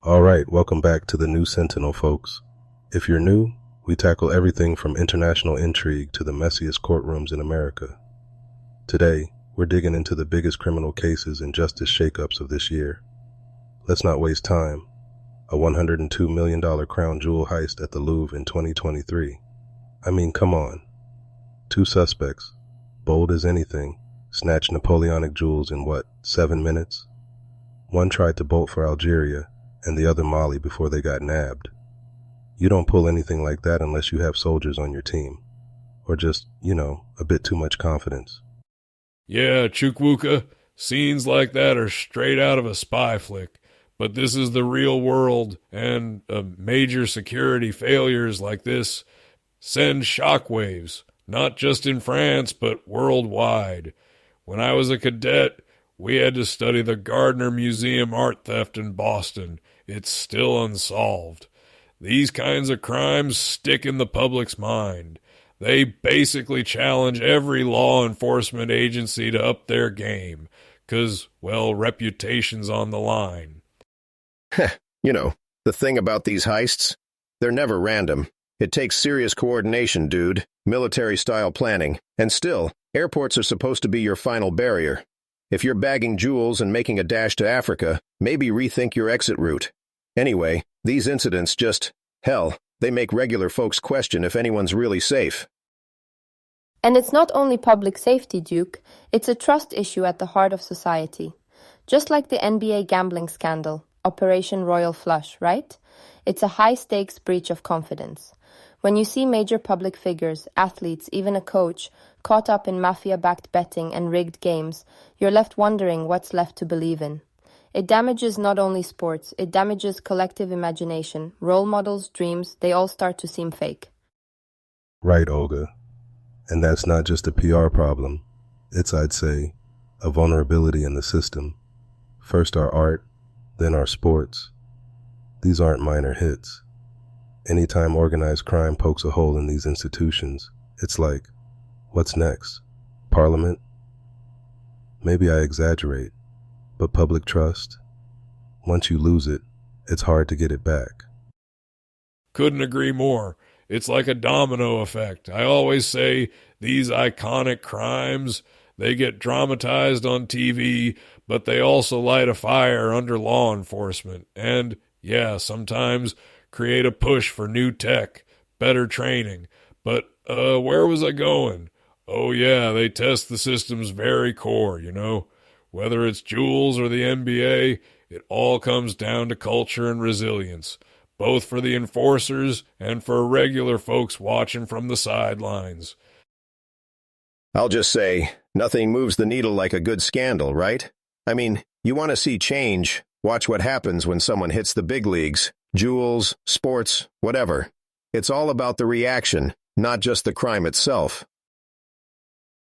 All right, welcome back to the New Sentinel, folks. If you're new, we tackle everything from international intrigue to the messiest courtrooms in America. Today, we're digging into the biggest criminal cases and justice shakeups of this year. Let's not waste time. A $102 million crown jewel heist at the Louvre in 2023. I mean, come on. Two suspects, bold as anything, snatched Napoleonic jewels in 7 minutes? One tried to bolt for Algeria, and the other Mali before they got nabbed. You don't pull anything like that unless you have soldiers on your team. Or just, a bit too much confidence. Yeah, Chukwuka, scenes like that are straight out of a spy flick. But this is the real world, and major security failures like this send shockwaves, not just in France, but worldwide. When I was a cadet, we had to study the Gardner Museum art theft in Boston. It's still unsolved. These kinds of crimes stick in the public's mind. They basically challenge every law enforcement agency to up their game, 'cause, reputation's on the line. The thing about these heists, they're never random. It takes serious coordination, dude, military-style planning, and still, airports are supposed to be your final barrier. If you're bagging jewels and making a dash to Africa, maybe rethink your exit route. Anyway, these incidents they make regular folks question if anyone's really safe. And it's not only public safety, Duke, it's a trust issue at the heart of society. Just like the NBA gambling scandal, Operation Royal Flush, right? It's a high-stakes breach of confidence. When you see major public figures, athletes, even a coach, caught up in mafia-backed betting and rigged games, you're left wondering what's left to believe in. It damages not only sports, it damages collective imagination. Role models, dreams, they all start to seem fake. Right, Olga. And that's not just a PR problem. It's, I'd say, a vulnerability in the system. First our art, then our sports. These aren't minor hits. Anytime organized crime pokes a hole in these institutions, it's like, what's next? Parliament? Maybe I exaggerate, but public trust? Once you lose it, it's hard to get it back. Couldn't agree more. It's like a domino effect. I always say these iconic crimes, they get dramatized on TV, but they also light a fire under law enforcement. And, sometimes create a push for new tech, better training. But, where was I going? Oh yeah, they test the system's very core, Whether it's jewels or the NBA, it all comes down to culture and resilience, both for the enforcers and for regular folks watching from the sidelines. I'll just say, nothing moves the needle like a good scandal, right? I mean, you want to see change, watch what happens when someone hits the big leagues, jewels, sports, whatever. It's all about the reaction, not just the crime itself.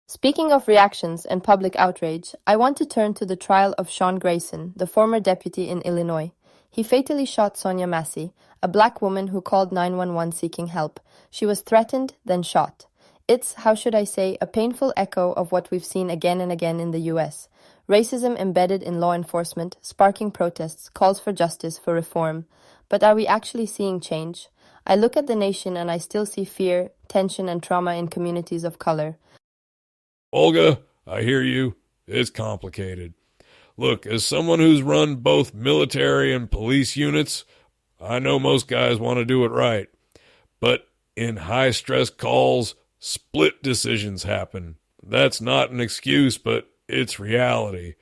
Speaking of reactions and public outrage, I want to turn to the trial of Sean Grayson, the former deputy in Illinois. He fatally shot Sonia Massey, a black woman who called 911 seeking help. She was threatened, then shot. It's, a painful echo of what we've seen again and again in the US. Racism embedded in law enforcement, sparking protests, calls for justice, for reform. But are we actually seeing change? I look at the nation and I still see fear, tension, and trauma in communities of color. Olga, I hear you. It's complicated. Look, as someone who's run both military and police units, I know most guys want to do it right. But in high-stress calls, split decisions happen. That's not an excuse, but it's reality.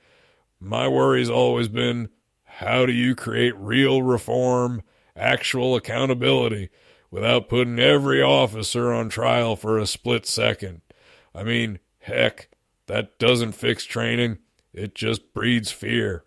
My worry's always been, how do you create real reform, actual accountability, without putting every officer on trial for a split second? I mean, heck, that doesn't fix training. It just breeds fear.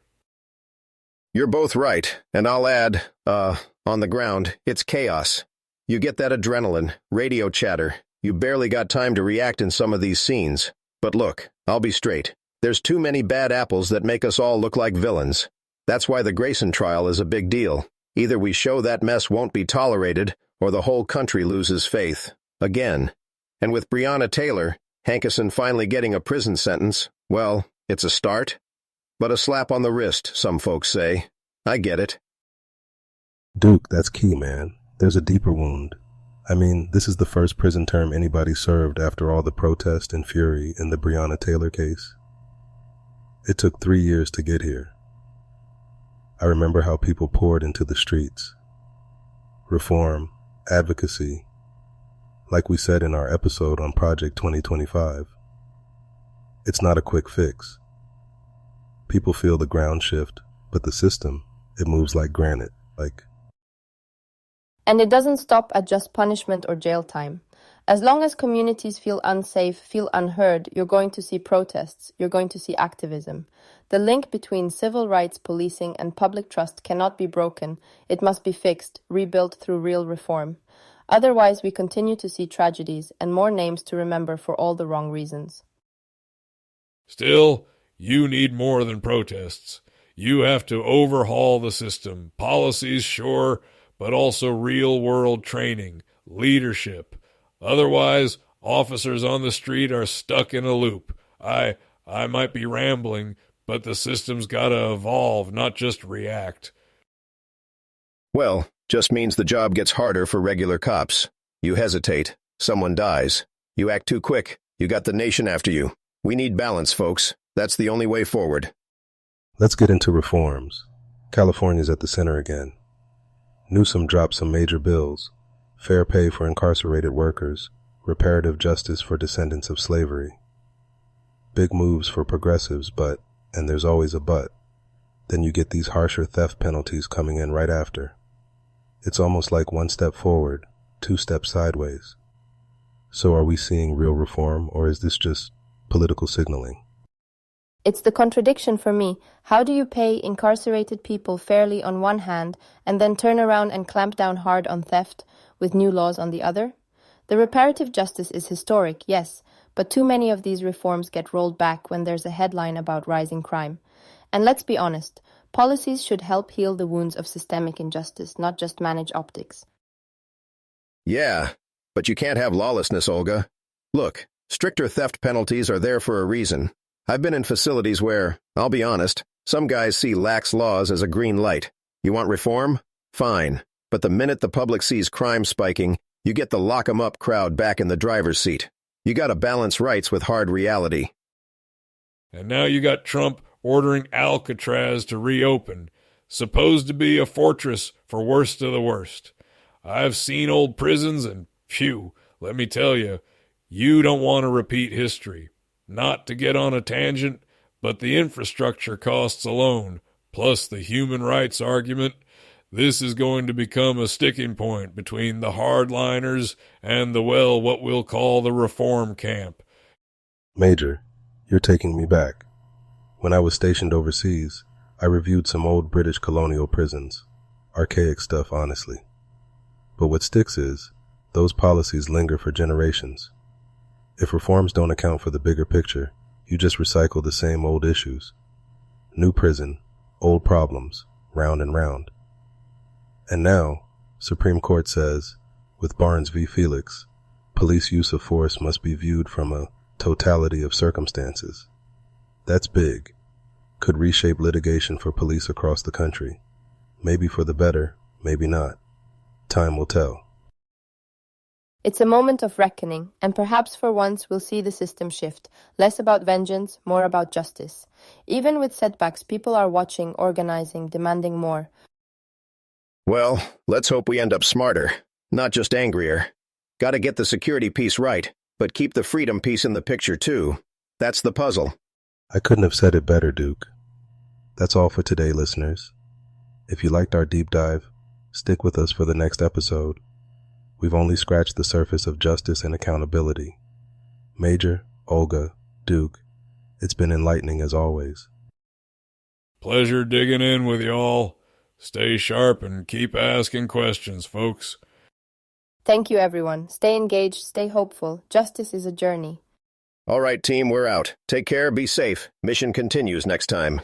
You're both right, and I'll add, on the ground, it's chaos. You get that adrenaline, radio chatter. You barely got time to react in some of these scenes. But look, I'll be straight. There's too many bad apples that make us all look like villains. That's why the Grayson trial is a big deal. Either we show that mess won't be tolerated, or the whole country loses faith. Again. And with Breonna Taylor, Hankerson finally getting a prison sentence, well, it's a start. But a slap on the wrist, some folks say. I get it. Duke, that's key, man. There's a deeper wound. I mean, this is the first prison term anybody served after all the protest and fury in the Breonna Taylor case. It took 3 years to get here. I remember how people poured into the streets. Reform, advocacy, like we said in our episode on Project 2025. It's not a quick fix. People feel the ground shift, but the system, it moves like granite, And it doesn't stop at just punishment or jail time. As long as communities feel unsafe, feel unheard, you're going to see protests, you're going to see activism. The link between civil rights, policing, and public trust cannot be broken. It must be fixed, rebuilt through real reform. Otherwise, we continue to see tragedies and more names to remember for all the wrong reasons. Still, you need more than protests. You have to overhaul the system. Policies, sure, but also real-world training, leadership. Otherwise, officers on the street are stuck in a loop. I might be rambling, but the system's gotta evolve, not just react. Well, just means the job gets harder for regular cops. You hesitate, someone dies. You act too quick, you got the nation after you. We need balance, folks. That's the only way forward. Let's get into reforms. California's at the center again. Newsom dropped some major bills: fair pay for incarcerated workers, reparative justice for descendants of slavery. Big moves for progressives, but, and there's always a but, then you get these harsher theft penalties coming in right after. It's almost like 1 step forward, 2 steps sideways. So are we seeing real reform, or is this just political signaling? It's the contradiction for me. How do you pay incarcerated people fairly on one hand and then turn around and clamp down hard on theft with new laws on the other? The reparative justice is historic, yes, but too many of these reforms get rolled back when there's a headline about rising crime. And let's be honest, policies should help heal the wounds of systemic injustice, not just manage optics. Yeah, but you can't have lawlessness, Olga. Look, stricter theft penalties are there for a reason. I've been in facilities where, I'll be honest, some guys see lax laws as a green light. You want reform? Fine. But the minute the public sees crime spiking, you get the lock 'em up crowd back in the driver's seat. You gotta balance rights with hard reality. And now you got Trump ordering Alcatraz to reopen, supposed to be a fortress for worst of the worst. I've seen old prisons and, phew, let me tell you, you don't want to repeat history. Not to get on a tangent, but the infrastructure costs alone, plus the human rights argument, this is going to become a sticking point between the hardliners and the, well, what we'll call the reform camp. Major, you're taking me back. When I was stationed overseas, I reviewed some old British colonial prisons. Archaic stuff, honestly. But what sticks is, those policies linger for generations. If reforms don't account for the bigger picture, you just recycle the same old issues. New prison, old problems, round and round. And now, Supreme Court says, with Barnes v. Felix, police use of force must be viewed from a totality of circumstances. That's big. Could reshape litigation for police across the country. Maybe for the better, maybe not. Time will tell. It's a moment of reckoning, and perhaps for once we'll see the system shift, less about vengeance, more about justice. Even with setbacks, people are watching, organizing, demanding more. Well, let's hope we end up smarter, not just angrier. Gotta get the security piece right, but keep the freedom piece in the picture too. That's the puzzle. I couldn't have said it better, Duke. That's all for today, listeners. If you liked our deep dive, stick with us for the next episode. We've only scratched the surface of justice and accountability. Major, Olga, Duke, it's been enlightening as always. Pleasure digging in with y'all. Stay sharp and keep asking questions, folks. Thank you, everyone. Stay engaged, stay hopeful. Justice is a journey. All right, team, we're out. Take care, be safe. Mission continues next time.